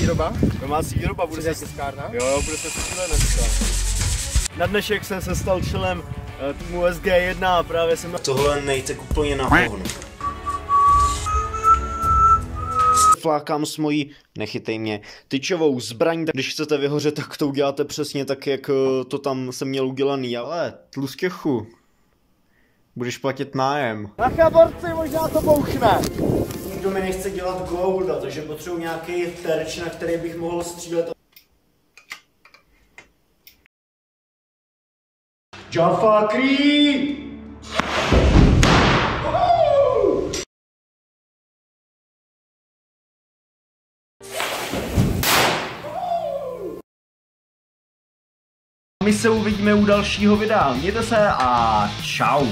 výroba? Domácí výroba, bude se tiskárna? Jo, bude se střílet dneska. Na dnešek jsem se stal členem týmu SG1 a právě jsem... Tohle nejtek úplně na hovno. Flákám s mojí, nechytej mě, tyčovou zbraň, když chcete vyhořet, tak to uděláte přesně tak, jak to tam jsem měl udělaný, ale tluskechu, budeš platit nájem. Bacha borci, možná to bouchne. Nikdo mi nechce dělat golda, takže potřebuji nějaký terč, na který bych mohl střílet. Jaffa Creek! My se uvidíme u dalšího videa. Mějte se a čau.